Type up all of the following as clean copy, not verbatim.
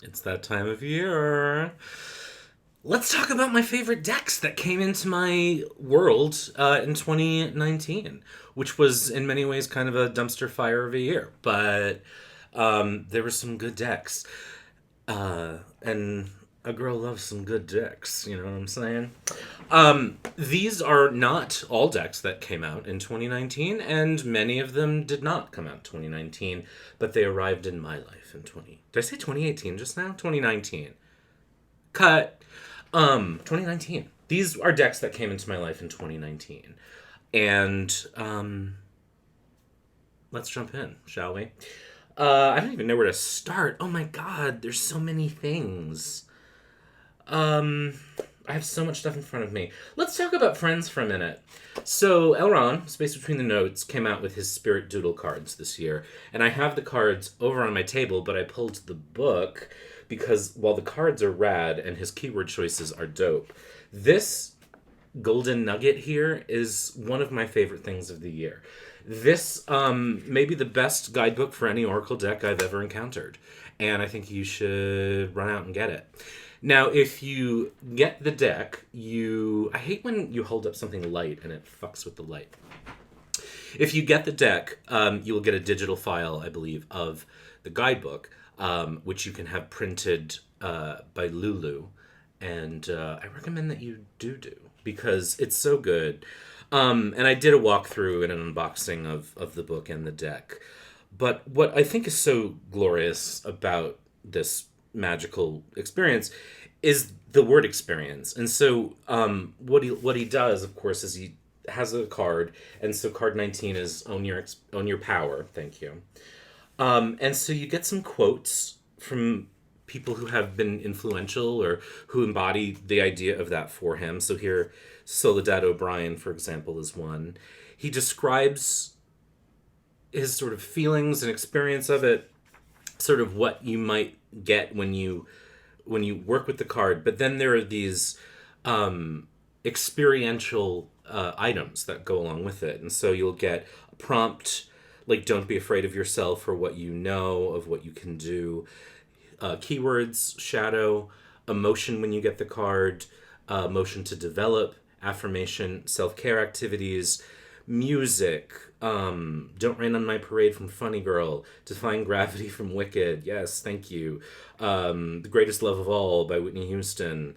It's that time of year. Let's talk about my favorite decks that came into my world in 2019, which was in many ways kind of a dumpster fire of a year. But there were some good decks. And a girl loves some good decks, you know what I'm saying? These are not all decks that came out in 2019, and many of them did not come out in 2019, but they arrived in my life in 20. Did I say 2018 just now? 2019. Cut. 2019. These are decks that came into my life in 2019. And let's jump in, shall we? I don't even know where to start. Oh my god, there's so many things. I have so much stuff in front of me. Let's talk about Friends for a minute. So, Elron, Space Between the Notes, came out with his Spirit Doodle cards this year. And I have the cards over on my table, but I pulled the book because while the cards are rad and his keyword choices are dope, this golden nugget here is one of my favorite things of the year. This may be the best guidebook for any Oracle deck I've ever encountered. And I think you should run out and get it. Now, if you get the deck, I hate when you hold up something light and it fucks with the light. If you get the deck, you will get a digital file, I believe, of the guidebook, which you can have printed by Lulu. And I recommend that you do because it's so good. And I did a walkthrough and an unboxing of the book and the deck. But what I think is so glorious about this magical experience is the word experience. And so what he does, of course, is he has a card, and so card 19 is own your power. Thank you. And so you get some quotes from people who have been influential or who embody the idea of that for him. So here, Soledad O'Brien, for example, is one. He describes his sort of feelings and experience of it, sort of what you might get when you work with the card. But then there are these experiential items that go along with it. And so you'll get a prompt like don't be afraid of yourself or what you know, of what you can do. Keywords, shadow, emotion when you get the card, motion to develop, affirmation, self-care activities, music, Don't Rain on My Parade from Funny Girl, Defying Gravity from Wicked, yes, thank you, The Greatest Love of All by Whitney Houston.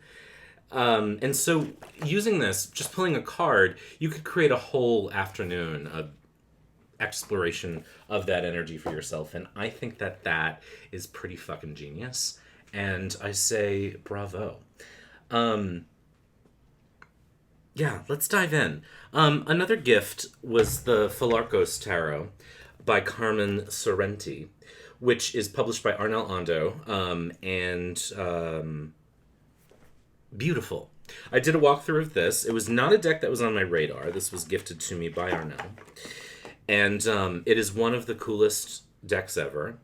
And so using this, just pulling a card, you could create a whole afternoon of exploration of that energy for yourself. And I think that is pretty fucking genius. And I say bravo. Yeah, let's dive in. Another gift was the Arcos Tarot by Carmen Sorrenti, which is published by Arnel Ando, and beautiful. I did a walkthrough of this. It was not a deck that was on my radar. This was gifted to me by Arnel. And it is one of the coolest decks ever.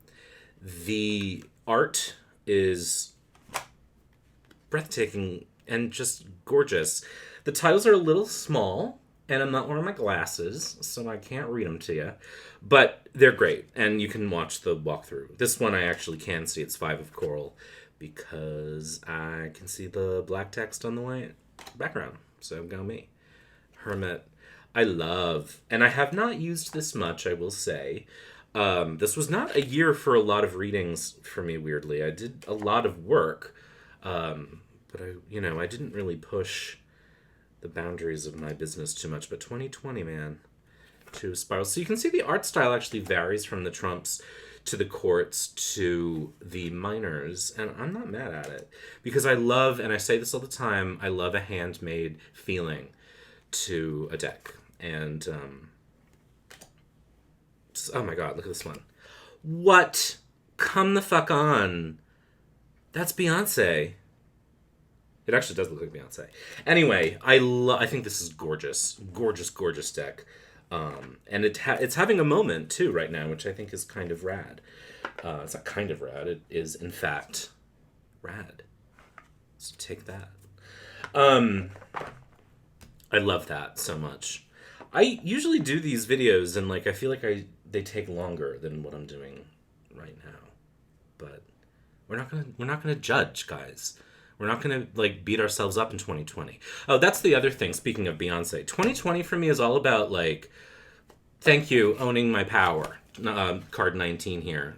The art is breathtaking and just gorgeous. The titles are a little small, and I'm not wearing my glasses, so I can't read them to you. But they're great, and you can watch the walkthrough. This one I actually can see. It's 5 of coral, because I can see the black text on the white background. So go me. Hermit. I love, and I have not used this much, I will say. This was not a year for a lot of readings for me, weirdly. I did a lot of work, but I didn't really push the boundaries of my business too much. But 2020, man, to spiral. So you can see the art style actually varies from the trumps to the courts to the minors, and I'm not mad at it because I love, and I say this all the time, I love a handmade feeling to a deck. And oh my god, look at this one. What? Come the fuck on. That's Beyonce. It actually does look like Beyonce. Anyway, I think this is gorgeous. Gorgeous, gorgeous deck. And it's having a moment, too, right now, which I think is kind of rad. It's not kind of rad. It is, in fact, rad. So take that. I love that so much. I usually do these videos, and, I feel like they take longer than what I'm doing right now. But We're not gonna judge, guys. We're not gonna like beat ourselves up in 2020. Oh, that's the other thing. Speaking of Beyonce, 2020 for me is all about like, thank you, owning my power. Card 19 here.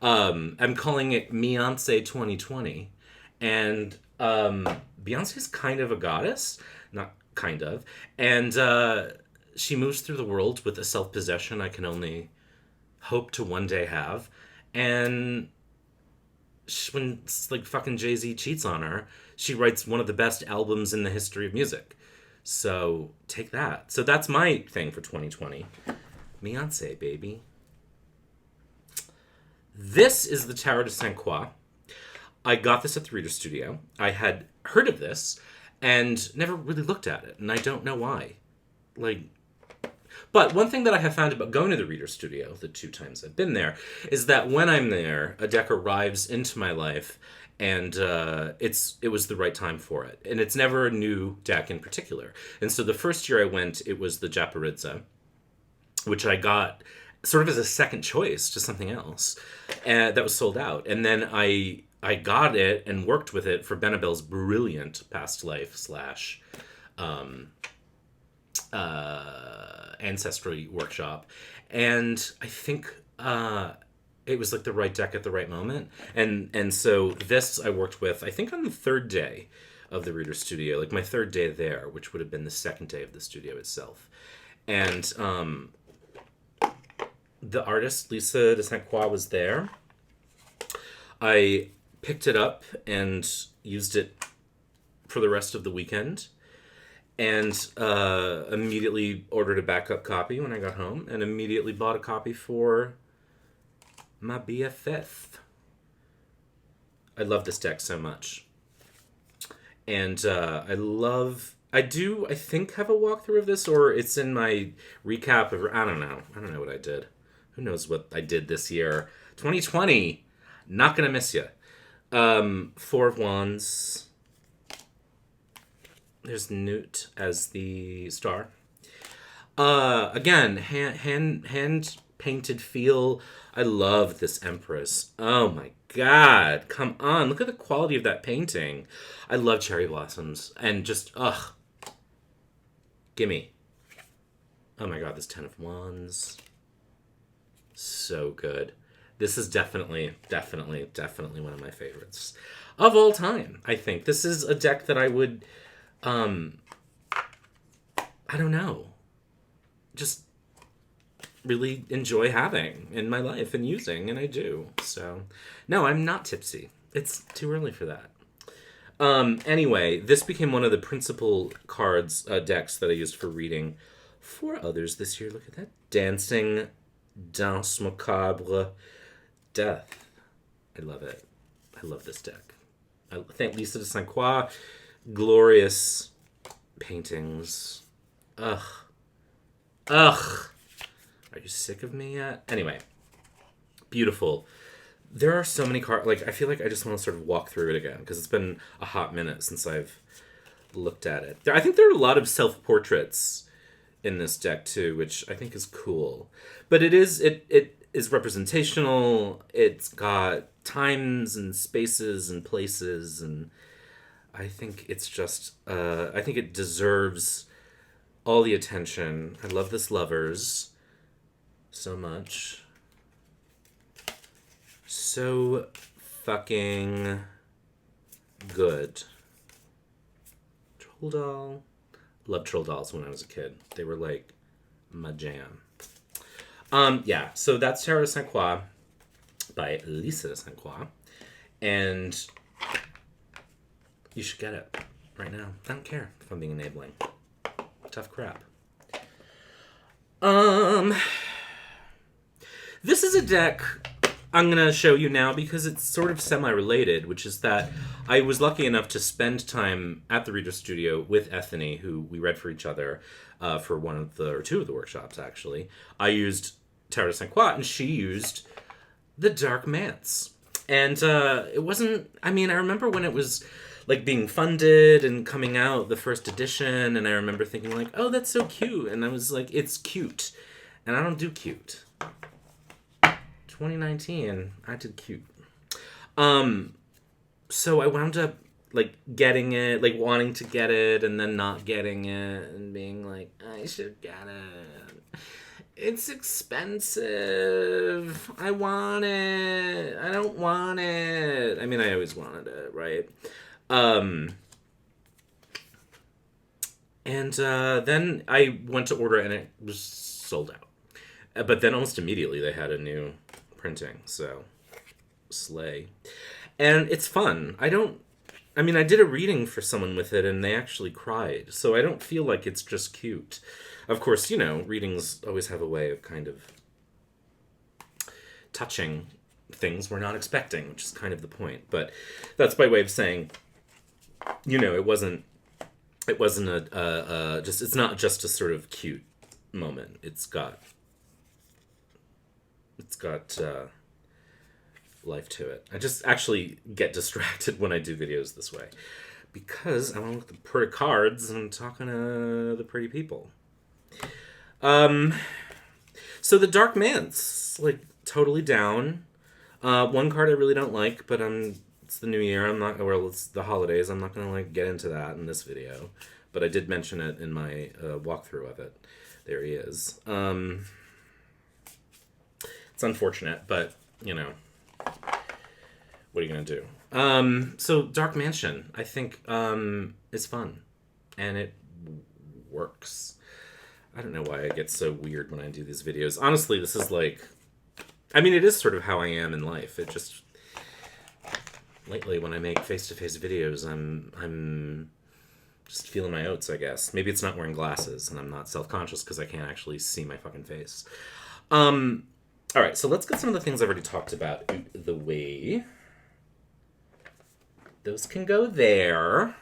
I'm calling it Beyonce 2020, and Beyonce's kind of a goddess, not kind of, and she moves through the world with a self possession I can only hope to one day have, and when like fucking Jay-Z cheats on her, she writes one of the best albums in the history of music. So take that. So that's my thing for 2020. Beyonce, baby. This is the Tarot de Saint Croix. I got this at the Reader Studio. I had heard of this and never really looked at it, and I don't know why. Like, but one thing that I have found about going to the Reader Studio, the 2 times I've been there, is that when I'm there, a deck arrives into my life, and it was the right time for it. And it's never a new deck in particular. And so the first year I went, it was the Japaridza, which I got sort of as a second choice to something else, and that was sold out. And then I got it and worked with it for Benabel's brilliant past life slash ancestry workshop, and I think it was like the right deck at the right moment. And so this I worked with, I think, on the 3rd day of the Reader Studio, like my 3rd day there, which would have been the 2nd day of the studio itself. And the artist, Lisa de Saint Croix, was there. I picked it up and used it for the rest of the weekend, and immediately ordered a backup copy when I got home, and immediately bought a copy for my BFF. I love this deck so much. And I think, have a walkthrough of this, or it's in my recap of, I don't know what I did. Who knows what I did this year. 2020, not gonna miss you. 4 of Wands. There's Newt as the star. Again, hand painted feel. I love this Empress. Oh my god, come on, look at the quality of that painting. I love cherry blossoms, and just gimme. Oh my god, this 10 of Wands. So good. This is definitely one of my favorites of all time, I think. This is a deck that I would, I don't know, just really enjoy having in my life and using, and I do. So, no, I'm not tipsy. It's too early for that. Anyway, this became one of the principal decks that I used for reading for others this year. Look at that. Dancing Danse Macabre Death. I love it. I love this deck. I thank Lisa de Saint Croix. Glorious paintings. Ugh. Are you sick of me yet? Anyway. Beautiful. There are so many cards. Like, I feel like I just want to sort of walk through it again, because it's been a hot minute since I've looked at it. I think there are a lot of self-portraits in this deck too, which I think is cool. But it is representational. It's got times and spaces and places, and I think it's just I think it deserves all the attention. I love this Lovers so much. So fucking good. Troll doll. Loved troll dolls when I was a kid. They were like my jam. Yeah, so that's Tarot de Saint Croix by Lisa de Saint Croix. And you should get it right now. I don't care if I'm being enabling. Tough crap. This is a deck I'm going to show you now because it's sort of semi-related, which is that I was lucky enough to spend time at the Reader Studio with Ethany, who we read for each other for two of the workshops, actually. I used Tarot de Saint Croix, and she used the Dark Manse. And it wasn't... I mean, I remember when it was like being funded and coming out, the first edition, and I remember thinking like, oh, that's so cute. And I was like, it's cute. And I don't do cute. 2019, I did cute. So I wound up like getting it, like wanting to get it and then not getting it and being like, I should get it. It's expensive. I want it. I don't want it. I mean, I always wanted it, right? Um, and then I went to order it and it was sold out. But then almost immediately they had a new printing, so slay. And it's fun. I mean, I did a reading for someone with it and they actually cried. So I don't feel like it's just cute. Of course, you know, readings always have a way of kind of touching things we're not expecting, which is kind of the point. But that's by way of saying, you know, it wasn't just, it's not just a sort of cute moment. It's got life to it. I just actually get distracted when I do videos this way because I want to look at the pretty cards and I'm talking to the pretty people. So the Dark Manse, like, totally down. One card I really don't like, but it's the new year. It's the holidays. I'm not gonna like get into that in this video, but I did mention it in my walkthrough of it. There he is. It's unfortunate, but you know, what are you gonna do? So Dark Mansion, I think, is fun, and it works. I don't know why I get so weird when I do these videos. Honestly, this is like, I mean, it is sort of how I am in life. It just, lately when I make face-to-face videos, I'm just feeling my oats, I guess. Maybe it's not wearing glasses and I'm not self-conscious because I can't actually see my fucking face. All right, so let's get some of the things I've already talked about out the way. Those can go there.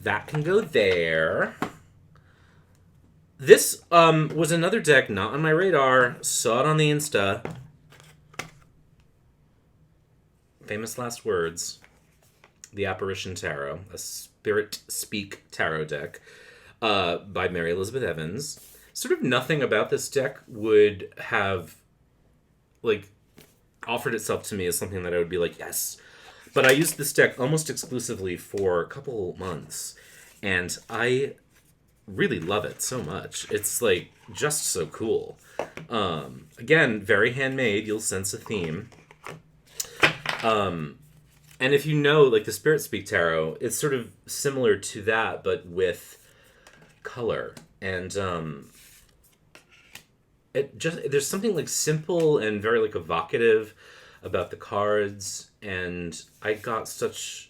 That can go there. This was another deck not on my radar. Saw it on the Insta. Famous last words. The Apparition Tarot, a Spirit Speak Tarot deck by Mary Elizabeth Evans. Sort of nothing about this deck would have like offered itself to me as something that I would be like, yes. But I used this deck almost exclusively for a couple months, and I really love it so much. It's like just so cool. Again, very handmade. You'll sense a theme. And if you know, like the Spirit Speak Tarot, it's sort of similar to that, but with color. And there's something like simple and very like evocative about the cards, and I got such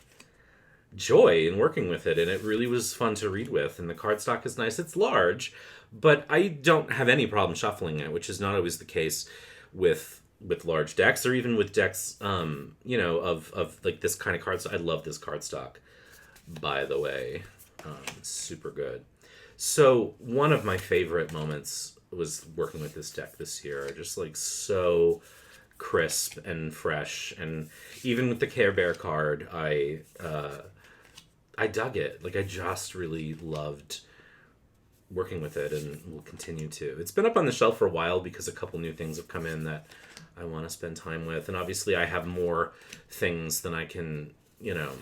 joy in working with it, and it really was fun to read with, and the cardstock is nice. It's large, but I don't have any problem shuffling it, which is not always the case with large decks, or even with decks you know, of like this kind of cardstock. I love this cardstock, by the way. Super good. So one of my favorite moments was working with this deck this year. Just like so crisp and fresh, and even with the Care Bear card, I dug it. Like, I just really loved working with it, and will continue to. It's been up on the shelf for a while because a couple new things have come in that I want to spend time with, and obviously I have more things than I can, you know,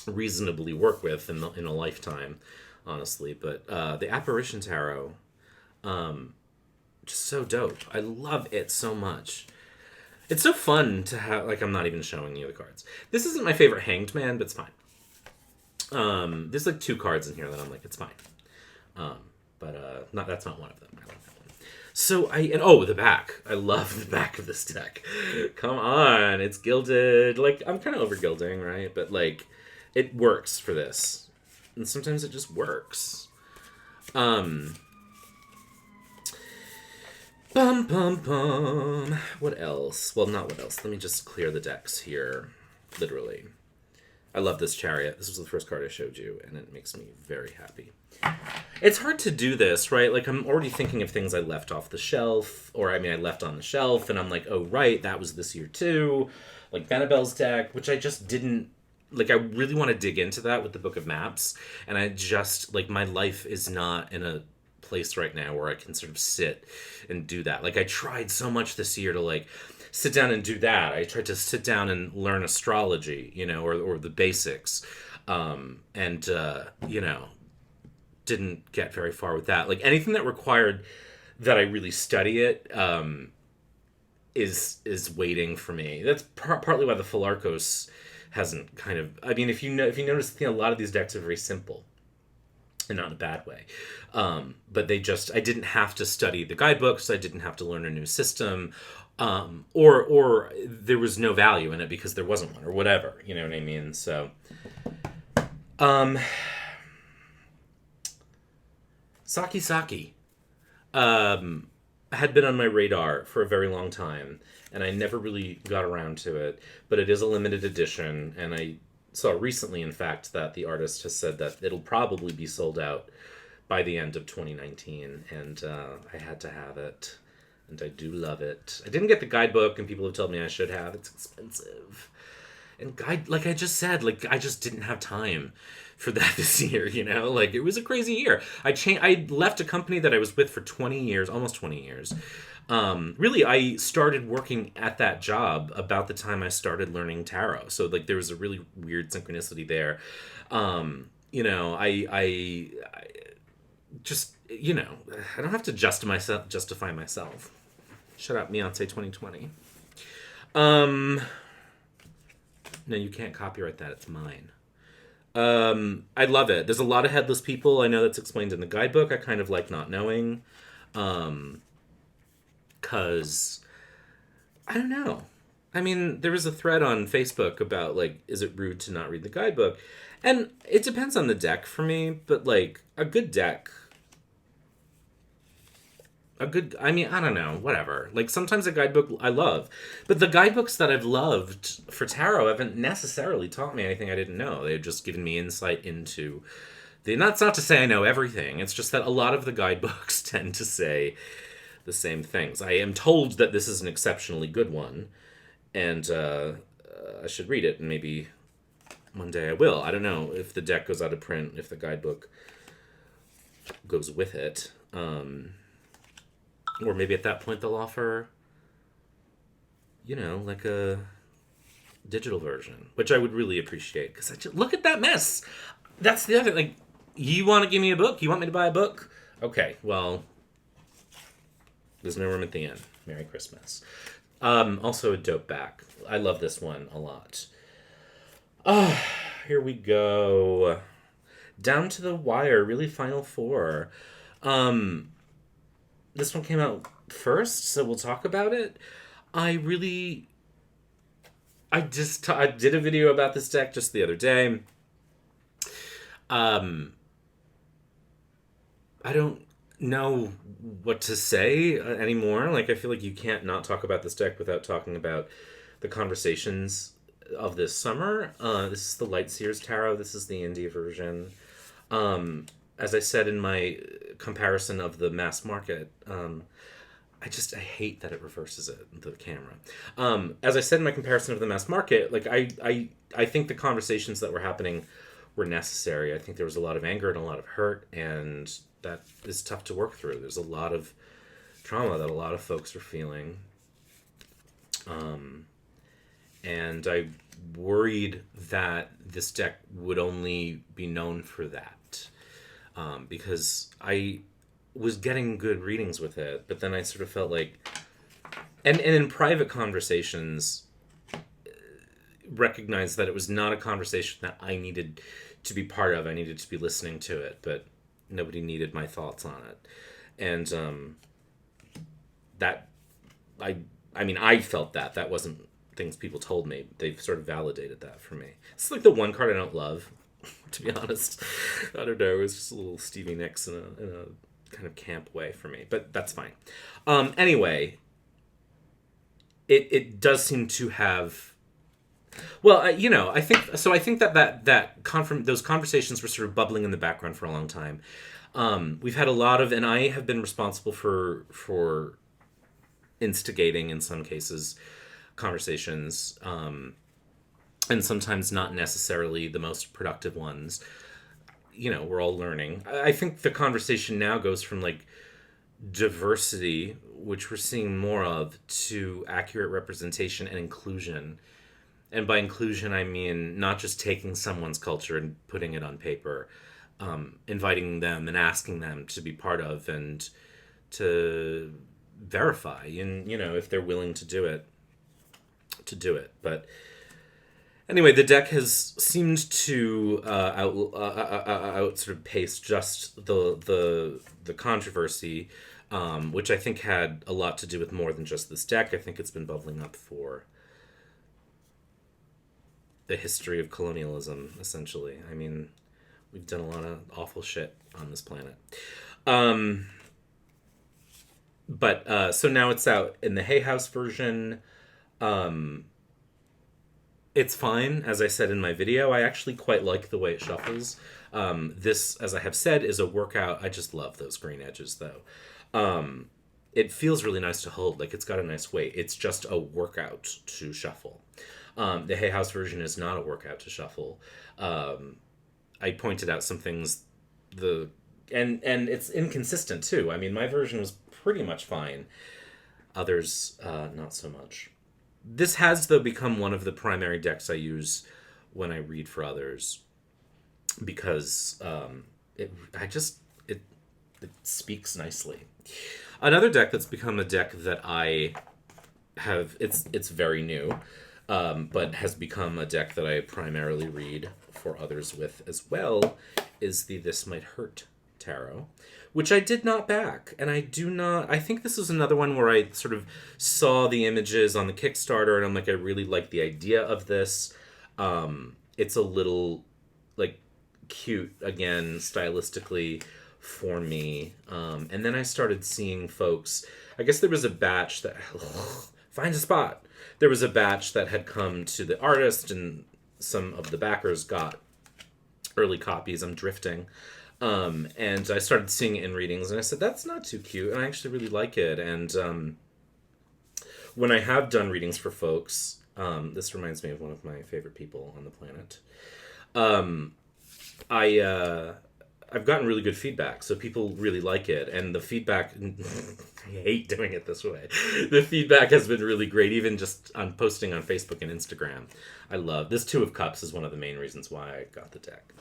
reasonably work with in a lifetime, honestly. But the Apparition Tarot, just so dope. I love it so much. It's so fun to have, like, I'm not even showing you the cards. This isn't my favorite Hanged Man, but it's fine. There's like 2 cards in here that I'm like, it's fine. But that's not one of them. I like that one. So the back. I love the back of this deck. Come on, it's gilded. Like, I'm kind of over gilding, right? But like, it works for this, and sometimes it just works. Bum bum bum. What else? Well, not what else. Let me just clear the decks here, literally. I love this Chariot. This was the first card I showed you, and it makes me very happy. It's hard to do this, right? Like, I'm already thinking of things I left off the shelf, or I left on the shelf, and I'm like, oh, right, that was this year too. Like Benabel's deck, which I just didn't, like, I really want to dig into that with the Book of Maps, and I just, like, my life is not in a place right now where I can sort of sit and do that. Like, I tried so much this year to, like, sit down and do that. I tried to sit down and learn astrology, or the basics. And didn't get very far with that. Like anything that required that I really study it, is waiting for me. That's partly why the full Arcos hasn't kind of. I mean, if you notice, a lot of these decks are very simple, and not in a bad way. But I didn't have to study the guidebooks. I didn't have to learn a new system, or there was no value in it because there wasn't one, or whatever. You know what I mean? So, Saki. Had been on my radar for a very long time, and I never really got around to it. But it is a limited edition, and I saw recently, in fact, that the artist has said that it'll probably be sold out by the end of 2019, and I had to have it, and I do love it. I didn't get the guidebook, and people have told me I should have. It's expensive. And like I just said, like I just didn't have time for that this year, Like it was a crazy year. I left a company that I was with for 20 years, almost 20 years. Really, I started working at that job about the time I started learning tarot. So like there was a really weird synchronicity there. I just, I don't have to justify myself. Shut up, Beyonce 2020. No, you can't copyright that. It's mine. I love it. There's a lot of headless people. I know that's explained in the guidebook. I kind of like not knowing. Cause I don't know. I mean, there was a thread on Facebook about like, is it rude to not read the guidebook? And it depends on the deck for me, but like a good deck, I mean, I don't know, whatever. Like, sometimes a guidebook I love. But the guidebooks that I've loved for tarot haven't necessarily taught me anything I didn't know. They've just given me insight into... That's not to say I know everything. It's just that a lot of the guidebooks tend to say the same things. I am told that this is an exceptionally good one, and I should read it, and maybe one day I will. I don't know if the deck goes out of print, if the guidebook goes with it. Or maybe at that point they'll offer, like a digital version, which I would really appreciate. Because look at that mess. That's the other, like, you want to give me a book? You want me to buy a book? Okay, well, there's no room at the end. Merry Christmas. Also a dope back. I love this one a lot. Here we go. Down to the Wire, really Final Four. This one came out first, so we'll talk about it. I did a video about this deck just the other day. I don't know what to say anymore. Like, I feel like you can't not talk about this deck without talking about the conversations of this summer. This is the Lightseers Tarot. This is the India version. As I said in my comparison of the mass market, I hate that it reverses it, the camera. As I said in my comparison of the mass market, like I think the conversations that were happening were necessary. I think there was a lot of anger and a lot of hurt, and that is tough to work through. There's a lot of trauma that a lot of folks are feeling. And I worried that this deck would only be known for that. Because I was getting good readings with it, but then I sort of felt like, and in private conversations, recognized that it was not a conversation that I needed to be part of. I needed to be listening to it, but nobody needed my thoughts on it. And that, I felt that. That wasn't things people told me. They've sort of validated that for me. It's like the one card I don't love. To be honest, I don't know. It was just a little Stevie Nicks in a kind of camp way for me, but that's fine. Anyway, it does seem to have. Well, I think so. I think that those conversations were sort of bubbling in the background for a long time. We've had a lot of, and I have been responsible for instigating in some cases conversations. And sometimes not necessarily the most productive ones. We're all learning. I think the conversation now goes from like diversity, which we're seeing more of, to accurate representation and inclusion. And by inclusion, I mean not just taking someone's culture and putting it on paper, inviting them and asking them to be part of and to verify, and if they're willing to do it, But anyway, the deck has seemed to out sort of pace just the controversy, which I think had a lot to do with more than just this deck. I think it's been bubbling up for the history of colonialism, essentially. I mean, we've done a lot of awful shit on this planet. But so now it's out in the Hay House version. It's fine, as I said in my video. I actually quite like the way it shuffles. This, as I have said, is a workout. I just love those green edges, though. It feels really nice to hold. Like, it's got a nice weight. It's just a workout to shuffle. The Hay House version is not a workout to shuffle. I pointed out some things, and it's inconsistent, too. I mean, my version was pretty much fine. Others, not so much. This has, though, become one of the primary decks I use when I read for others, because it speaks nicely. Another deck that's become a deck that I have, it's very new, but has become a deck that I primarily read for others with as well, is the This Might Hurt Tarot, which I did not back, and I think this is another one where I sort of saw the images on the Kickstarter, and I'm like, I really like the idea of this. It's a little, like, cute, again, stylistically, for me. And then I started seeing folks, I guess there was a batch that, find a spot. There was a batch that had come to the artist, and some of the backers got early copies. I'm drifting. And I started seeing it in readings, and I said, that's not too cute, and I actually really like it. And when I have done readings for folks, this reminds me of one of my favorite people on the planet. I've gotten really good feedback, so people really like it, and the feedback, I hate doing it this way, the feedback has been really great, even just on posting on Facebook and Instagram. I love, this Two of Cups is one of the main reasons why I got the deck.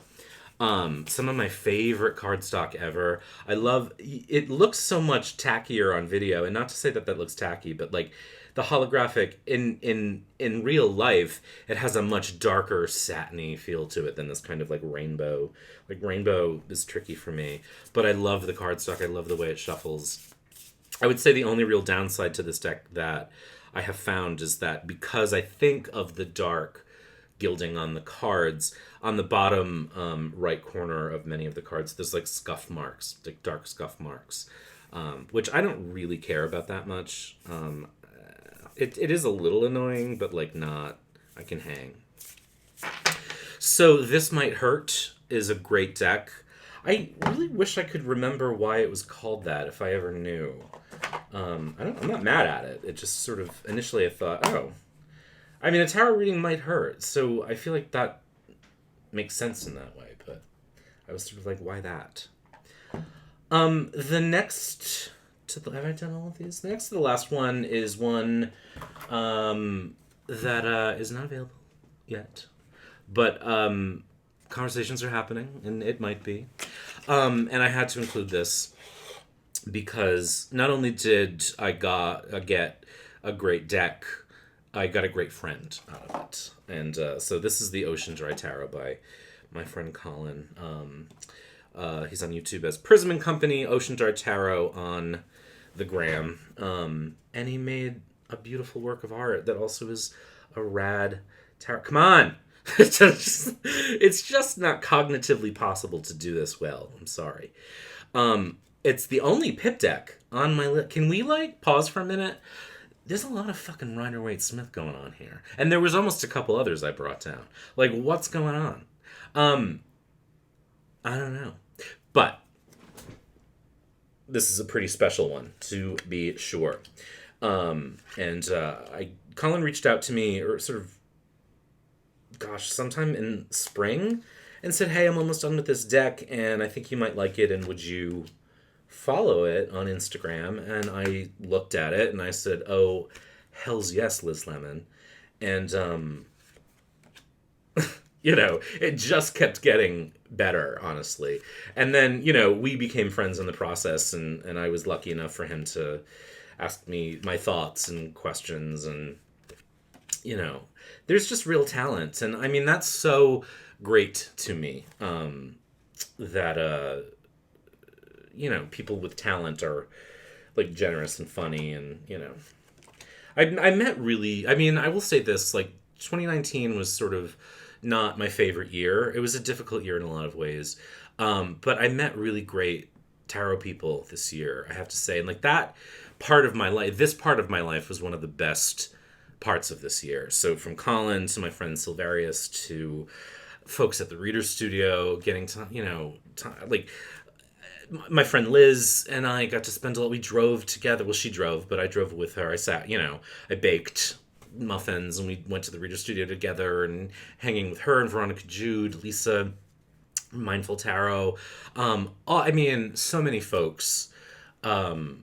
Some of my favorite cardstock ever. I love, it looks so much tackier on video, and not to say that looks tacky, but like the holographic in real life, it has a much darker satiny feel to it than this kind of like rainbow. Like, rainbow is tricky for me, but I love the cardstock. I love the way it shuffles. I would say the only real downside to this deck that I have found is that because I think of the dark gilding on the cards, on the bottom right corner of many of the cards, there's like scuff marks, like dark scuff marks, which I don't really care about that much. It is a little annoying, but like not, I can hang. So This Might Hurt is a great deck. I really wish I could remember why it was called that, if I ever knew. I'm not mad at it. It just sort of, initially I thought, oh, I mean, a tarot reading might hurt, so I feel like that makes sense in that way, but I was sort of like, why that? The next have I done all of these? The next to the last one is one that is not available yet, but conversations are happening, and it might be. And I had to include this because not only did I get a great deck, I got a great friend out of it. And so this is the Ocean Dry Tarot by my friend Colin. He's on YouTube as Prism and Company, Ocean Dry Tarot on the gram. And he made a beautiful work of art that also is a rad tarot. Come on! It's just not cognitively possible to do this well. I'm sorry. It's the only pip deck on my list. Can we, like, pause for a minute? There's a lot of fucking Rider-Waite-Smith going on here. And there was almost a couple others I brought down. Like, what's going on? I don't know. But this is a pretty special one, to be sure. Colin reached out to me, or sort of, sometime in spring, and said, hey, I'm almost done with this deck, and I think you might like it, and would you follow it on Instagram, and I looked at it and I said, "Oh, hell's yes, Liz Lemon," and it just kept getting better, honestly. And then, we became friends in the process, and I was lucky enough for him to ask me my thoughts and questions, and, there's just real talent. And I mean, that's so great to me, that, people with talent are, like, generous and funny, and, I met really, I mean, I will say this, like, 2019 was sort of not my favorite year. It was a difficult year in a lot of ways. But I met really great tarot people this year, I have to say. And like that part of my life, this part of my life was one of the best parts of this year. So from Colin to my friend Silvarius to folks at the Reader Studio, getting to, like my friend Liz and I got to spend a lot. We drove together. Well, she drove, but I drove with her. I sat, I baked muffins, and we went to the Reader Studio together, and hanging with her and Veronica Jude, Lisa, Mindful Tarot. I mean, so many folks, watching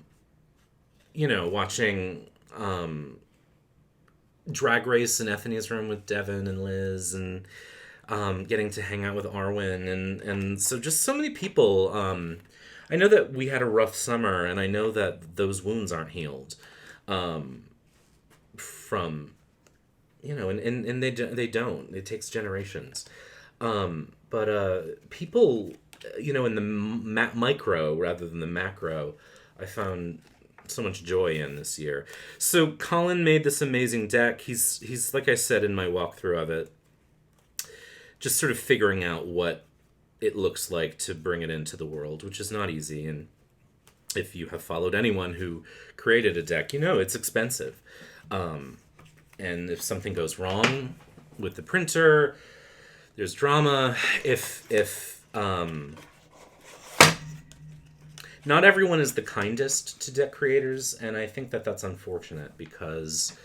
Drag Race in Ethany's room with Devin and Liz, and getting to hang out with Arwen, and so just so many people. I know that we had a rough summer, and I know that those wounds aren't healed. From, and they don't. It takes generations. But people, in the micro rather than the macro, I found so much joy in this year. So Colin made this amazing deck. He's like I said in my walkthrough of it, just sort of figuring out what it looks like to bring it into the world, which is not easy. And if you have followed anyone who created a deck, it's expensive. And if something goes wrong with the printer, there's drama. If not everyone is the kindest to deck creators, and I think that that's unfortunate, because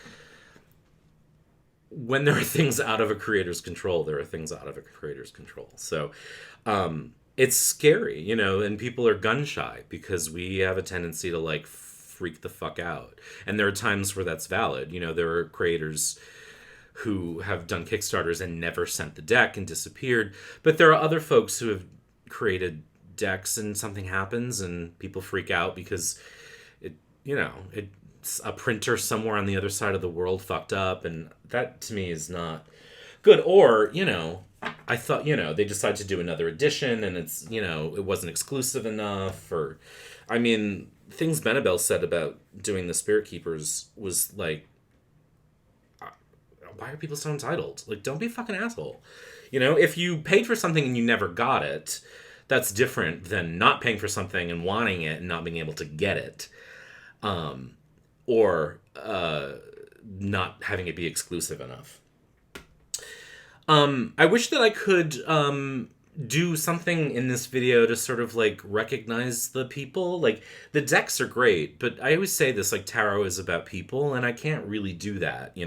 when there are things out of a creator's control, there are things out of a creator's control. So it's scary, and people are gun shy because we have a tendency to like freak the fuck out. And there are times where that's valid. There are creators who have done Kickstarters and never sent the deck and disappeared. But there are other folks who have created decks and something happens and people freak out because it's a printer somewhere on the other side of the world fucked up. And that to me is not good. Or, I thought, they decide to do another edition and it's, it wasn't exclusive enough. Or, I mean, things Benabel said about doing the Spirit Keepers was like, why are people so entitled? Like, don't be a fucking asshole. If you paid for something and you never got it, that's different than not paying for something and wanting it and not being able to get it. Or not having it be exclusive enough. I wish that I could do something in this video to sort of like recognize the people. Like, the decks are great, but I always say this, like, tarot is about people, and I can't really do that,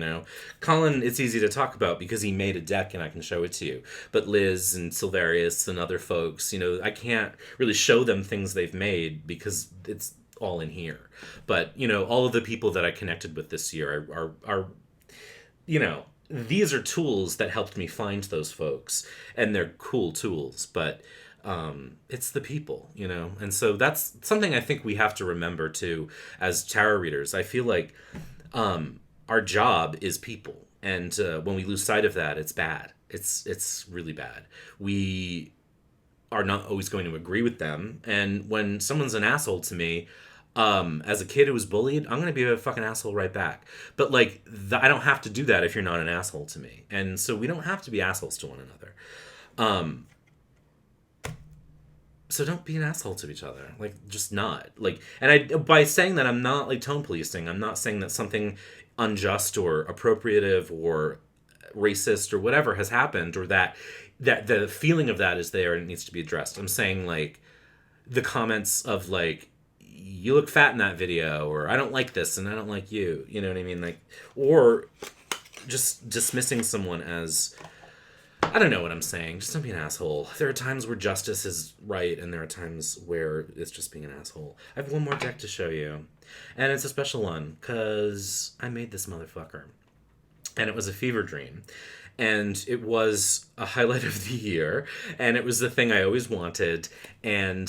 Colin, it's easy to talk about because he made a deck and I can show it to you. But Liz and Silvarius and other folks, I can't really show them things they've made because it's all in here. But, all of the people that I connected with this year are these are tools that helped me find those folks, and they're cool tools, but it's the people, and so that's something I think we have to remember too as tarot readers. I feel like our job is people, and when we lose sight of that, it's bad. It's really bad. We are not always going to agree with them, and when someone's an asshole to me, as a kid who was bullied, I'm going to be a fucking asshole right back. But, like, I don't have to do that if you're not an asshole to me. And so we don't have to be assholes to one another. So don't be an asshole to each other. Like, just not. Like, and by saying that, I'm not, like, tone policing. I'm not saying that something unjust or appropriative or racist or whatever has happened, or that the feeling of that is there and it needs to be addressed. I'm saying, like, the comments of, like, you look fat in that video, or I don't like this and I don't like you. You know what I mean? Like, or just dismissing someone as, I I don't know what I'm saying. Just don't be an asshole. There are times where justice is right, and there are times where it's just being an asshole. I have one more deck to show you. And it's a special one, because I made this motherfucker. And it was a fever dream. And it was a highlight of the year. And it was the thing I always wanted. And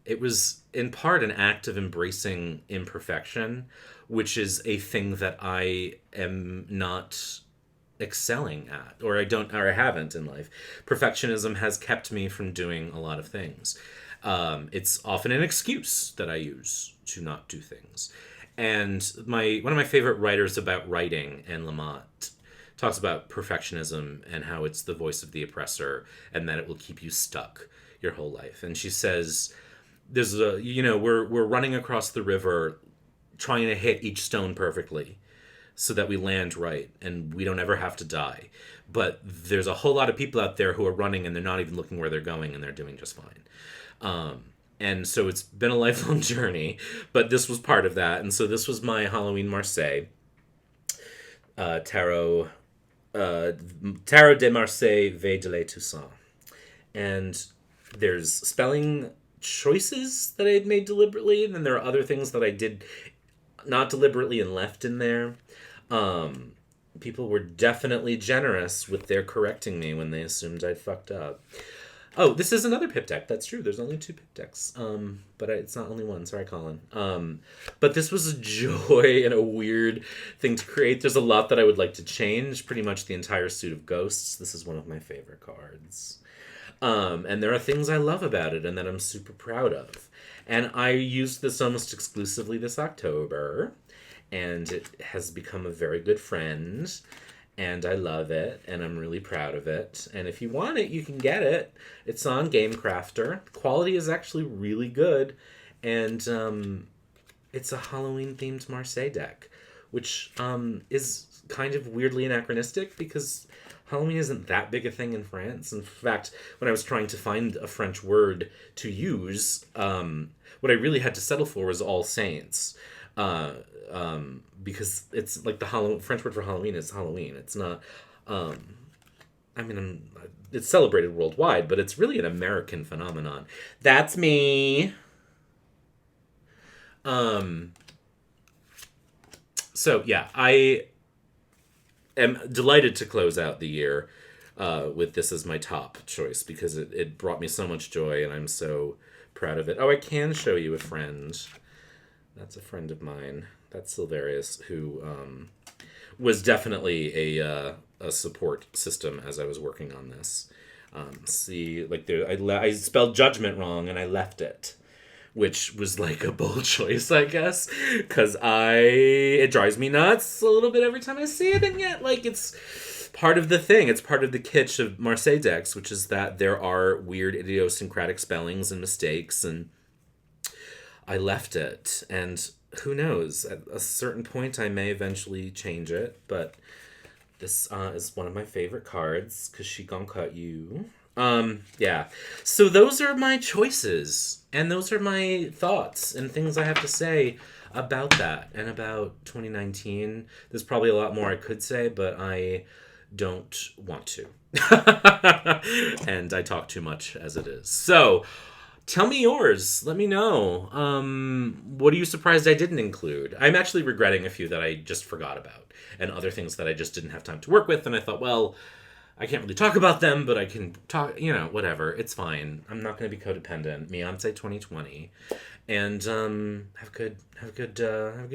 it was, in part, an act of embracing imperfection, which is a thing that I am not excelling at, or I haven't in life. Perfectionism has kept me from doing a lot of things. It's often an excuse that I use to not do things. And one of my favorite writers about writing, Anne Lamott, talks about perfectionism and how it's the voice of the oppressor, and that it will keep you stuck your whole life. And she says, we're running across the river trying to hit each stone perfectly, so that we land right and we don't ever have to die. But there's a whole lot of people out there who are running and they're not even looking where they're going, and they're doing just fine. And so it's been a lifelong journey, but this was part of that. And so this was my Halloween Marseille Tarot de Marseille Veille de la Toussaint. And there's spelling choices that I had made deliberately, and then there are other things that I did not deliberately and left in there. People were definitely generous with their correcting me when they assumed I'd fucked up. Oh, this is another pip deck. That's true. There's only 2 pip decks. But it's not only one. Sorry, Colin. But this was a joy and a weird thing to create. There's a lot that I would like to change. Pretty much the entire suit of ghosts. This is one of my favorite cards. And there are things I love about it and that I'm super proud of. And I used this almost exclusively this October. And it has become a very good friend. And I love it. And I'm really proud of it. And if you want it, you can get it. It's on Game Crafter. The quality is actually really good. And it's a Halloween-themed Marseille deck. Which is kind of weirdly anachronistic because Halloween isn't that big a thing in France. In fact, when I was trying to find a French word to use, what I really had to settle for was All Saints. Because it's like the French word for Halloween is Halloween. It's not, it's celebrated worldwide, but it's really an American phenomenon. That's me. So yeah, I am delighted to close out the year, with this as my top choice because it brought me so much joy and I'm so proud of it. Oh, I can show you a friend. That's a friend of mine. That's Silverius, who was definitely a support system as I was working on this. I spelled judgment wrong and I left it, which was like a bold choice, I guess, because it drives me nuts a little bit every time I see it, and yet it's part of the thing. It's part of the kitsch of Marseille decks, which is that there are weird idiosyncratic spellings and mistakes, and I left it, and who knows? At a certain point, I may eventually change it, but this is one of my favorite cards, because she gon' cut you. Yeah. So those are my choices, and those are my thoughts and things I have to say about that, and about 2019. There's probably a lot more I could say, but I don't want to. And I talk too much as it is. So tell me yours. Let me know. What are you surprised I didn't include? I'm actually regretting a few that I just forgot about, and other things that I just didn't have time to work with. And I thought, well, I can't really talk about them, but I can talk, whatever. It's fine. I'm not going to be codependent. Beyonce 2020. And have a good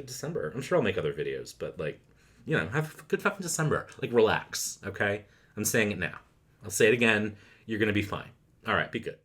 December. I'm sure I'll make other videos, but have a good fucking December. Relax, okay? I'm saying it now. I'll say it again. You're going to be fine. All right, be good.